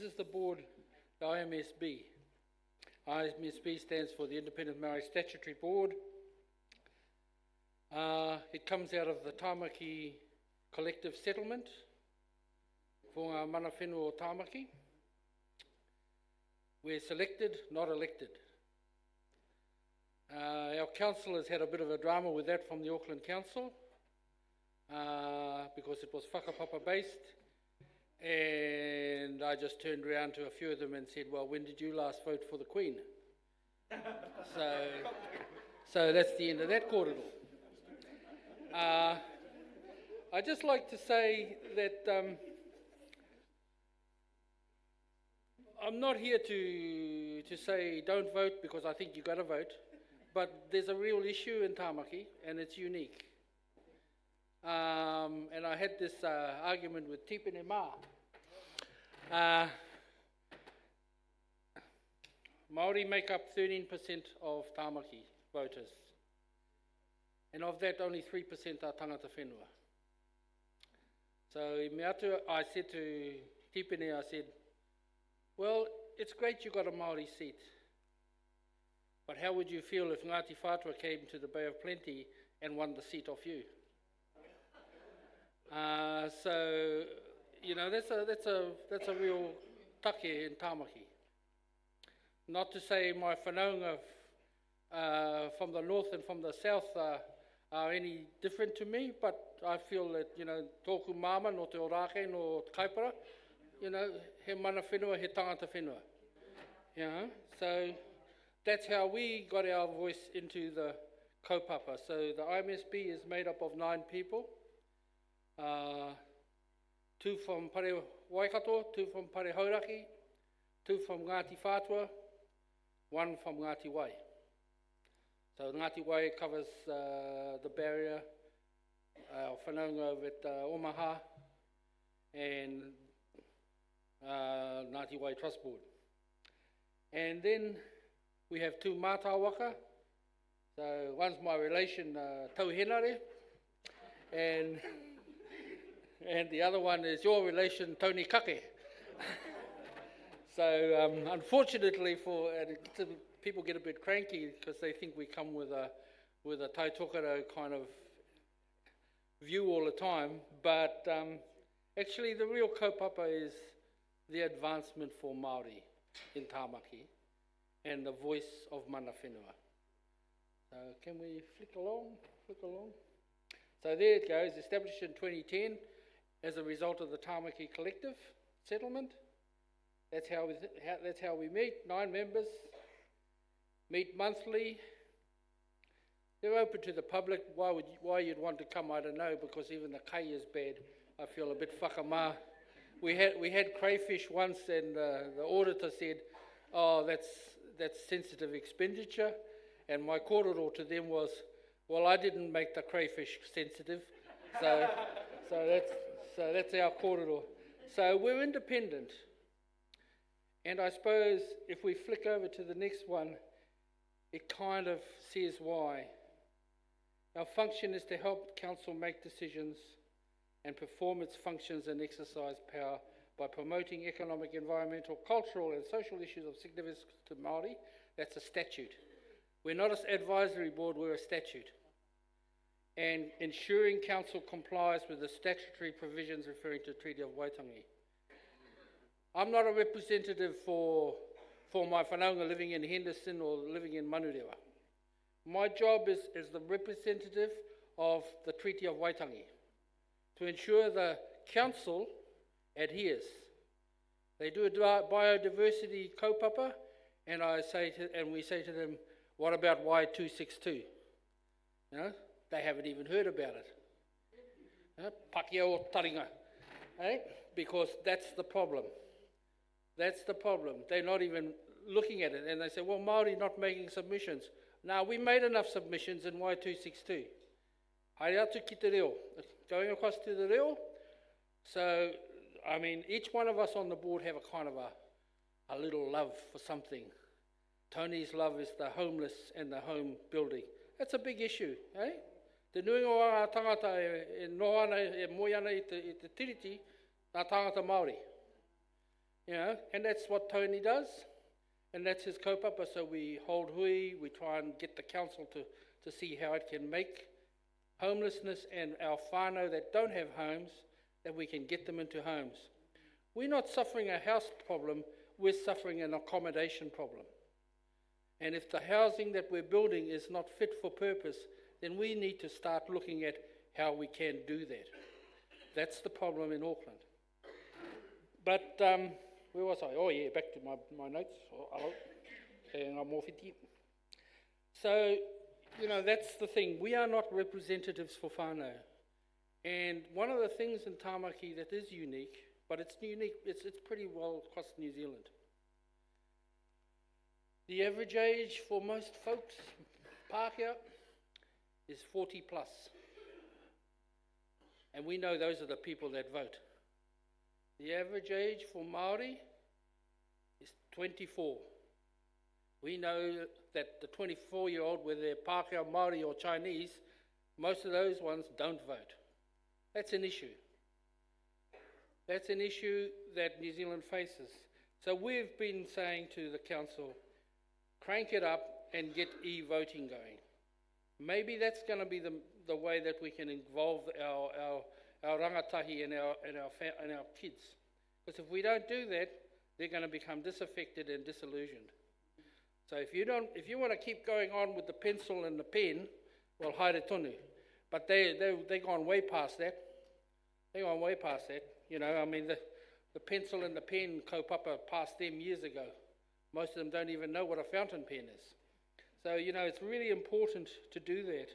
This is the board, the IMSB. IMSB stands for the Independent Māori Statutory Board. It comes out of the Tāmaki Collective Settlement for ngā mana whenua o Tāmaki. We're selected, not elected. Our council has had a bit of a drama with that from the Auckland Council because it was whakapapa based, and I just turned around to a few of them and said, well, when did you last vote for the Queen? So that's the end of that kōrero. I'd just like to say that I'm not here to say don't vote because I think you've got to vote, but there's a real issue in Tāmaki and it's unique. And I had this argument with Tipene Mā. Māori make up 13% of Tāmaki voters. And of that, only 3% are tangata whenua. So in me atu, I said to Tipene, I said, well, it's great you got a Māori seat, but how would you feel if Ngāti Whātua came to the Bay of Plenty and won the seat off you? So, you know, that's a real take in Tāmaki. Not to say my whanaunga from the north and from the south are any different to me, but I feel that, you know, tōku māma no te orake no te kaipara, you know, he mana whenua, he tangata whenua. You know, so that's how we got our voice into the kaupapa. So the IMSB is made up of 9 people. 2 from Pare Waikato, 2 from Pare Hauraki, 2 from Ngāti Whātua, 1 from Ngāti Wai. So Ngāti Wai covers the barrier, our whanaunga with Omaha, and Ngāti Wai Trust Board. And then we have 2 mātāwaka. So one's my relation, Tauhenare, and the other one is your relation, Tony Kake. So unfortunately people get a bit cranky because they think we come with a taitokoro kind of view all the time, but actually the real kaupapa is the advancement for Māori in Tāmaki and the voice of mana whenua. So can we flick along? So there it goes, established in 2010 as a result of the Tāmaki Collective Settlement. That's how we meet, 9 members, meet monthly. They're open to the public. Why you'd want to come, I don't know, because even the kai is bad. I feel a bit whakamā. We had crayfish once, and the auditor said, oh, that's sensitive expenditure. And my kōrero to them was, well, I didn't make the crayfish sensitive. So that's our kōrero. So we're independent. And I suppose if we flick over to the next one, it kind of says why. Our function is to help council make decisions and perform its functions and exercise power by promoting economic, environmental, cultural and social issues of significance to Māori. That's a statute. We're not an advisory board, we're a statute. And ensuring council complies with the statutory provisions referring to the Treaty of Waitangi. I'm not a representative for my whanaunga living in Henderson or living in Manurewa. My job is the representative of the Treaty of Waitangi to ensure the council adheres. They do a biodiversity kaupapa, and we say to them, what about Y262? You know, they haven't even heard about it. Pakia o taringa, because that's the problem. That's the problem. They're not even looking at it. And they say, well, Māori not making submissions. Now, we made enough submissions in Y262. Haere atu ki te reo. Going across to the reo. So, I mean, each one of us on the board have a kind of a little love for something. Tony's love is the homeless and the home building. That's a big issue, eh? Te nuinga o ngā tangata e noana e moiana i te tiriti, ngā tangata Māori. And that's what Tony does, and that's his kaupapa. So we hold hui, we try and get the council to see how it can make homelessness and our whānau that don't have homes, that we can get them into homes. We're not suffering a house problem, we're suffering an accommodation problem. And if the housing that we're building is not fit for purpose, then we need to start looking at how we can do that. That's the problem in Auckland. But, where was I? Oh yeah, back to my notes. Oh, hello. And I'm off it. So, that's the thing. We are not representatives for whānau. And one of the things in Tāmaki that is unique, but it's unique, it's pretty well across New Zealand. The average age for most folks, Pākehā, is 40 plus. And we know those are the people that vote. The average age for Māori is 24. We know that the 24-year-old, whether they're Pākehā, Māori or Chinese, most of those ones don't vote. That's an issue. That's an issue that New Zealand faces. So we've been saying to the council, crank it up and get e-voting going. Maybe that's going to be the way that we can involve our rangatahi and our kids. Because if we don't do that, they're going to become disaffected and disillusioned. So if you want to keep going on with the pencil and the pen, well, haere tonu. But they've gone way past that. They've gone way past that. The pencil and the pen kaupapa passed them years ago. Most of them don't even know what a fountain pen is. So, it's really important to do that.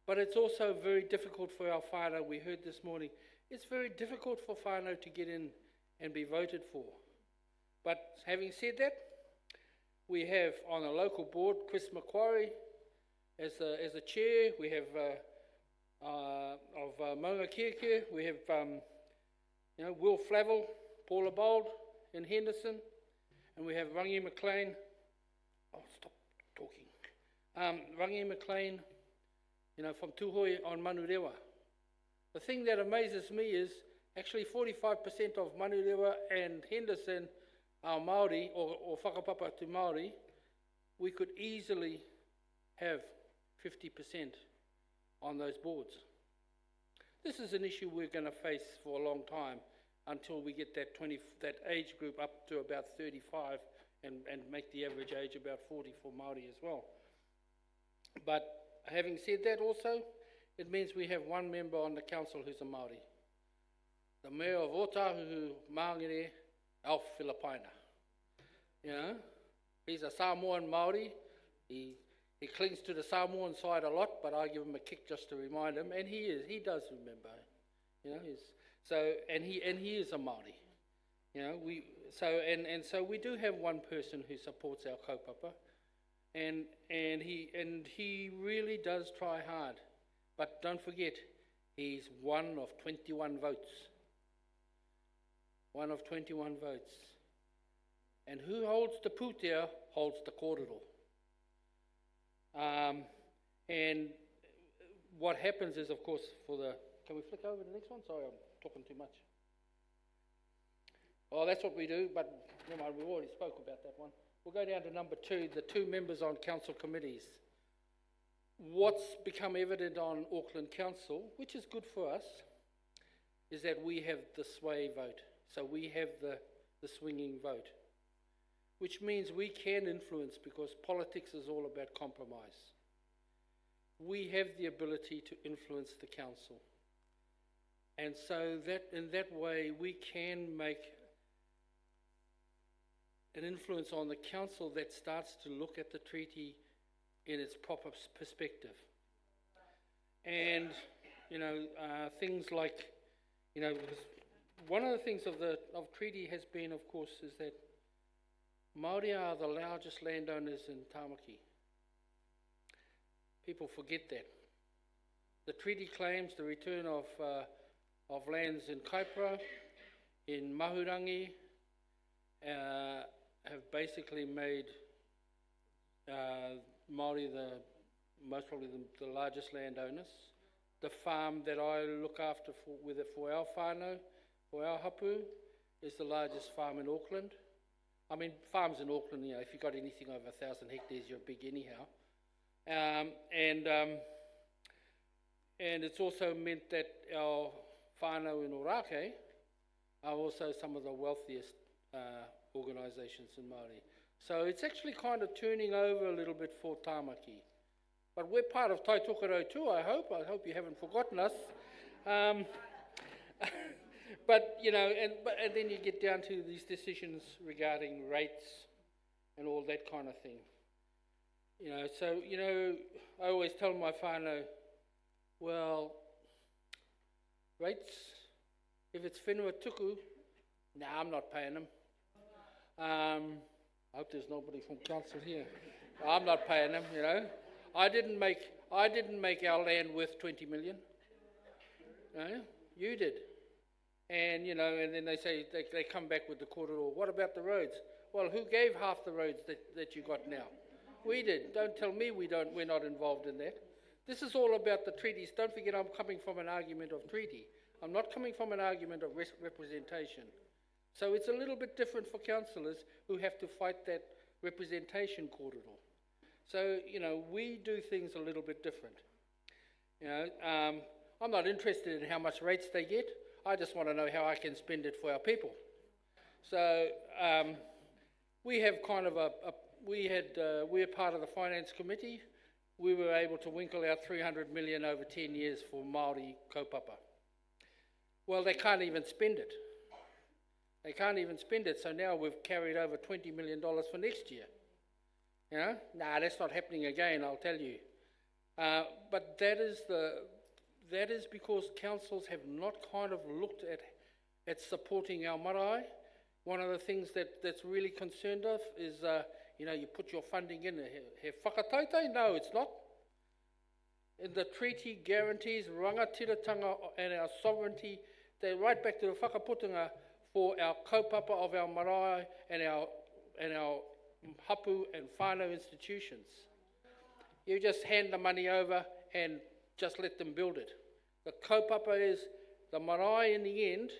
But it's also very difficult for our whānau. We heard this morning, it's very difficult for whānau to get in and be voted for. But having said that, we have on a local board, Chris Macquarie as a chair. We have of Maunga Kieke, we have Will Flavel, Paula Bold in Henderson, and we have Rangi McLean. Oh, stop talking. Rangi McLean, from Tūhoi on Manurewa. The thing that amazes me is actually 45% of Manurewa and Henderson are Māori or whakapapa to Māori. We could easily have 50% on those boards. This is an issue we're going to face for a long time until we get that age group up to about 35 and make the average age about 40 for Māori as well. But having said that also, it means we have one member on the council who's a Māori. The Mayor of Otahuhu, Māngere, Alf Filipaina. He's a Samoan Māori. He clings to the Samoan side a lot, but I give him a kick just to remind him, and he does remember. He is a Māori. So we do have one person who supports our kaupapa, and he really does try hard. But don't forget, he's one of 21 votes. One of 21 votes. And who holds the pūtea holds the kōrero. And what happens is, of course, can we flick over the next one? Sorry, I'm talking too much. Oh, that's what we do, but never mind, we already spoke about that one. We'll go down to number 2, the 2 members on council committees. What's become evident on Auckland Council, which is good for us, is that we have the sway vote. So we have the swinging vote, which means we can influence, because politics is all about compromise. We have the ability to influence the council. And so that in that way we can make an influence on the council that starts to look at the treaty in its proper perspective. And, things like, one of the things of treaty has been, of course, is that Māori are the largest landowners in Tāmaki. People forget that. The treaty claims the return of lands in Kaipara, in Mahurangi, have basically made Māori most probably the largest landowners. The farm that I look after for our whānau, for our hapu, is the largest farm in Auckland. I mean, farms in Auckland, if you've got anything over 1,000 hectares, you're big anyhow. And it's also meant that our whānau in Orake are also some of the wealthiest organisations in Māori. So it's actually kind of turning over a little bit for Tāmaki. But we're part of Tai Tokerau too, I hope. I hope you haven't forgotten us. But, and then you get down to these decisions regarding rates and all that kind of thing. I always tell my whānau, well, rates, if it's whenua tuku, I'm not paying them. I hope there's nobody from council here. I'm not paying them, I didn't make our land worth 20 million. No, you did. And, and then they say, they come back with the corridor. What about the roads? Well, who gave half the roads that you got now? We did. Don't tell me we're not involved in that. This is all about the treaties. Don't forget, I'm coming from an argument of treaty. I'm not coming from an argument of representation. So it's a little bit different for councillors who have to fight that representation corridor. So, we do things a little bit different. I'm not interested in how much rates they get. I just want to know how I can spend it for our people. So we have kind of we're part of the finance committee. We were able to winkle out 300 million over 10 years for Māori kaupapa. Well, they can't even spend it. So now we've carried over $20 million for next year. That's not happening again, I'll tell you. But that is because councils have not kind of looked at supporting our marae. One of the things that's really concerned of is, you put your funding in. He whakatautei? No, it's not. And the treaty guarantees rangatiratanga and our sovereignty. They're right back to the whakaputunga for our kaupapa of our marae and our hapu and whānau institutions. You just hand the money over and just let them build it. The kaupapa is the marae in the end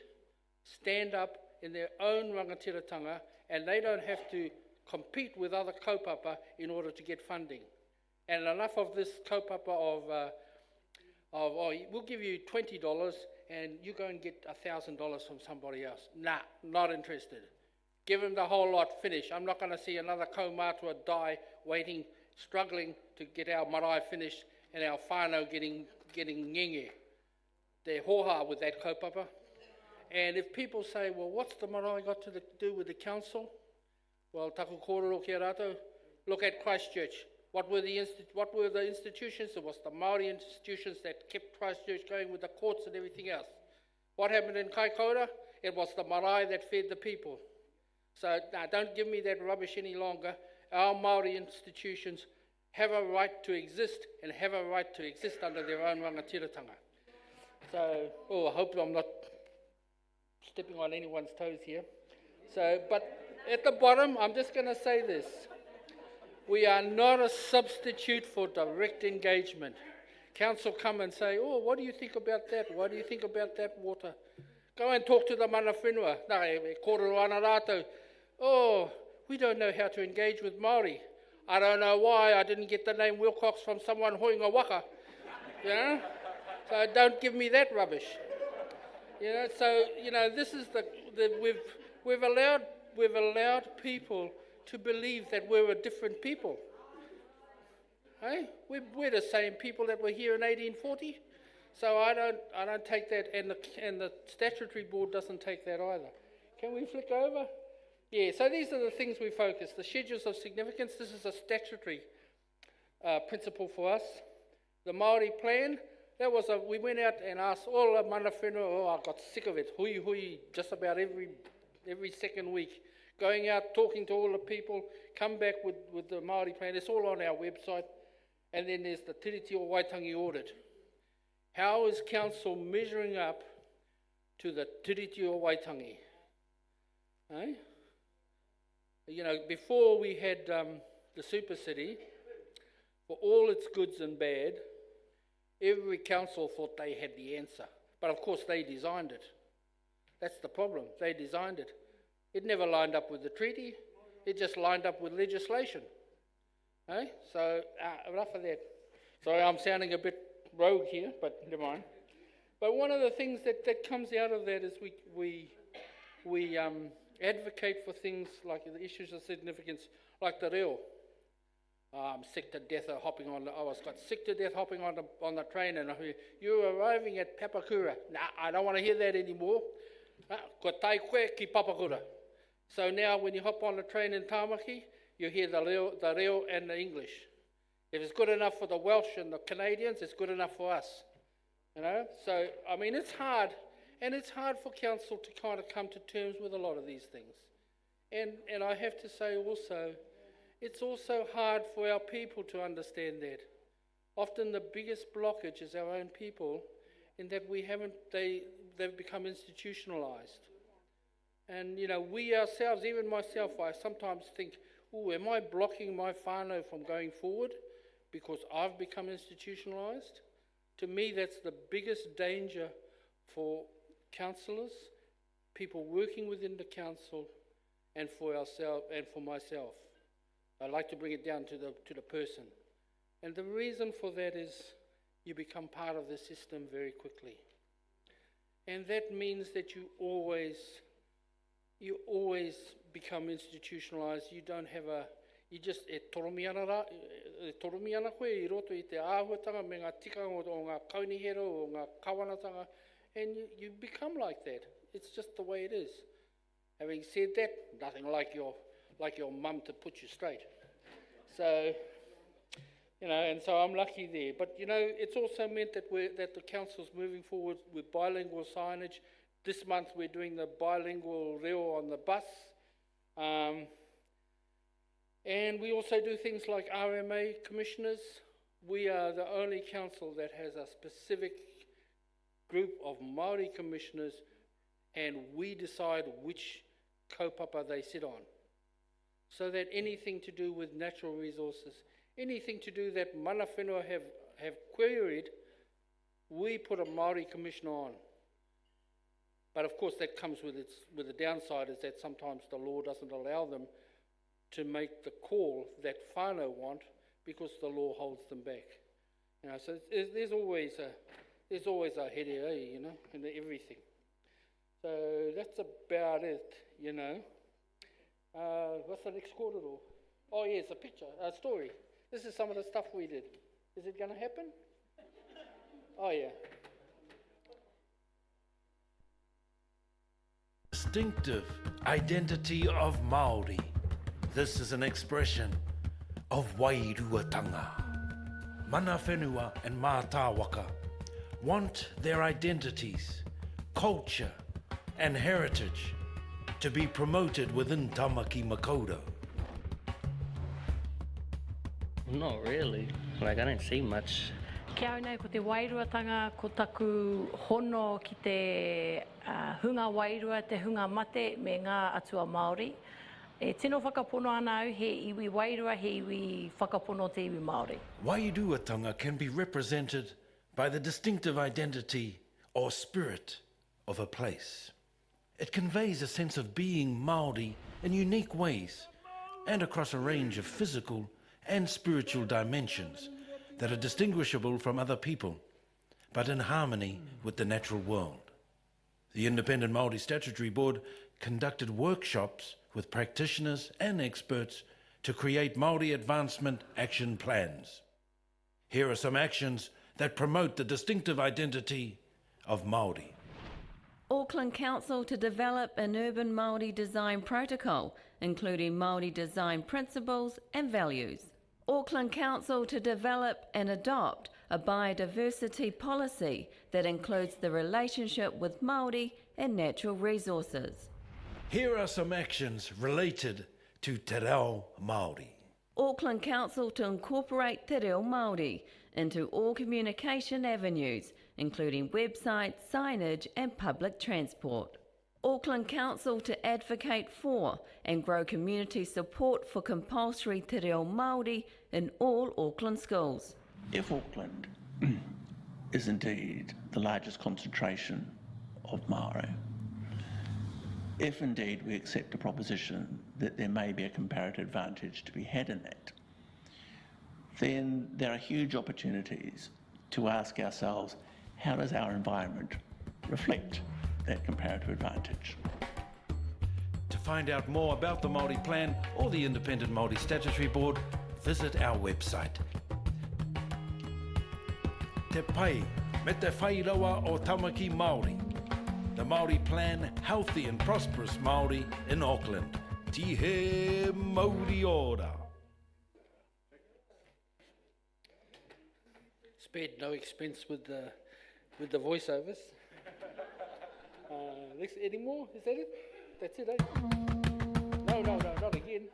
stand up in their own rangatiratanga, and they don't have to compete with other kaupapa in order to get funding. And enough of this kaupapa we'll give you $20 and you go and get $1,000 from somebody else. Not interested. Give them the whole lot, finish. I'm not going to see another kaumātua die waiting, struggling to get our marae finished and our whānau getting ngenge. They're hoha with that kaupapa. And if people say, well, what's the marae got to do with the council? Well, taku kōrero kia rātou. Look at Christchurch. What were the institutions? It was the Māori institutions that kept Christchurch going with the courts and everything else. What happened in Kaikoura? It was the marae that fed the people. So don't give me that rubbish any longer. Our Māori institutions have a right to exist and have a right to exist under their own rangatiratanga. So, I hope I'm not stepping on anyone's toes here. So, but at the bottom, I'm just going to say this. We are not a substitute for direct engagement. Council come and say, what do you think about that? What do you think about that water? Go and talk to the mana whenua. Kōrero ana rātou. We don't know how to engage with Māori. I don't know why I didn't get the name Wilcox from someone hoinga waka. So don't give me that rubbish. This is we've allowed people to believe that we're a different people. Hey? We're the same people that were here in 1840. So I don't take that, and the statutory board doesn't take that either. Can we flick over? Yeah, so these are the things we focus. The schedules of significance, this is a statutory principle for us. The Māori plan, we went out and asked all the mana whenua, I got sick of it, hui, just about every second week. Going out, talking to all the people, come back with the Māori plan. It's all on our website. And then there's the Tiriti o Waitangi audit. How is council measuring up to the Tiriti o Waitangi? Eh? Before we had the super city, for all its goods and bad, every council thought they had the answer. But of course they designed it. That's the problem. They designed it. It never lined up with the treaty. It just lined up with legislation. Eh? So, enough of that. Sorry, I'm sounding a bit rogue here, but never mind. But one of the things that comes out of that is we advocate for things like the issues of significance, like the reo. I'm sick to death of hopping on. I got sick to death hopping on the train, and I hear, you're arriving at Papakura. Nah, I don't want to hear that anymore. Ko tai koe ki Papakura. So now when you hop on the train in Tāmaki, you hear the reo and the English. If it's good enough for the Welsh and the Canadians, it's good enough for us. You know? So, I mean, it's hard. And it's hard for council to kind of come to terms with a lot of these things. And I have to say also, it's also hard for our people to understand that. Often the biggest blockage is our own people, in that they've become institutionalized. And, you know, we ourselves, even myself, I sometimes think, am I blocking my whānau from going forward because I've become institutionalized? To me, that's the biggest danger for councillors, people working within the council, and for ourselves and for myself. I like to bring it down to the person. And the reason for that is you become part of the system very quickly. And that means that you always become institutionalized. You don't have you just, toromi ana koe I roto I te āhuatanga me ngā tikanga o ngā kaunihero o ngā kawanatanga, and you become like that. It's just the way it is. Having said that, nothing like your mum to put you straight. So, you know, and so I'm lucky there. But, you know, it's also meant that the council's moving forward with bilingual signage. This month we're doing the bilingual reo on the bus. And we also do things like RMA commissioners. We are the only council that has a specific group of Māori commissioners, and we decide which kaupapa they sit on. So that anything to do with natural resources, anything to do that mana whenua have queried, we put a Māori commissioner on. But of course that comes with the downside, is that sometimes the law doesn't allow them to make the call that whānau want, because the law holds them back. You know, so there's always a here, you know, in everything. So that's about it, you know. What's the next kōrero? Oh yes, a picture, a story. This is some of the stuff we did. Is it going to happen? Oh yeah. Distinctive identity of Māori. This is an expression of wairuatanga. Mana whenua and mātāwaka want their identities, culture and heritage to be promoted within Tamaki Makaurau. Not really. Like, I don't see much. Kia au nei, ko te wairuatanga, ko taku hono ki te hunga wairua, te hunga mate me ngā atua Māori. E tino whakapono ana au, he iwi wairua, he iwi whakapono te iwi Māori. Wairuatanga can be represented by the distinctive identity or spirit of a place. It conveys a sense of being Māori in unique ways and across a range of physical and spiritual dimensions that are distinguishable from other people, but in harmony with the natural world. The Independent Māori Statutory Board conducted workshops with practitioners and experts to create Māori advancement action plans. Here are some actions that promote the distinctive identity of Māori. Auckland Council to develop an urban Māori design protocol, including Māori design principles and values. Auckland Council to develop and adopt a biodiversity policy that includes the relationship with Māori and natural resources. Here are some actions related to Te Reo Māori. Auckland Council to incorporate Te Reo Māori into all communication avenues, including websites, signage and public transport. Auckland Council to advocate for and grow community support for compulsory Te Reo Māori in all Auckland schools. If Auckland is indeed the largest concentration of Māori, if indeed we accept the proposition that there may be a comparative advantage to be had in that, then there are huge opportunities to ask ourselves, how does our environment reflect that comparative advantage? To find out more about the Māori Plan or the Independent Māori Statutory Board, visit our website. Te pai, me te whairoa o Tamaki Māori. The Māori Plan, healthy and prosperous Māori in Auckland. Tihe Māori ora. Spared no expense with the voiceovers. Any more? Is that it? That's it, eh? No, not again.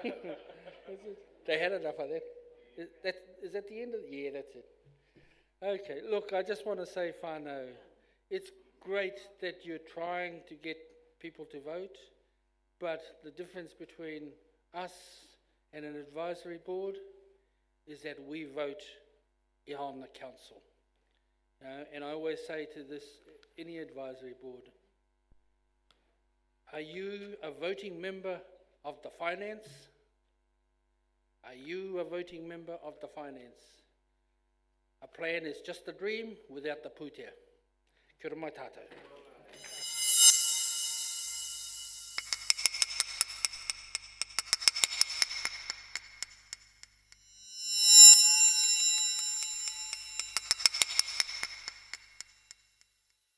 That's it. They had enough of that. Is that the end of it? Yeah, that's it. Okay, look, I just want to say, whānau, it's great that you're trying to get people to vote, but the difference between us and an advisory board is that we vote on the council. And I always say to any advisory board, are you a voting member of the finance? Are you a voting member of the finance? A plan is just a dream without the pūtea. Kia ora mai tātou.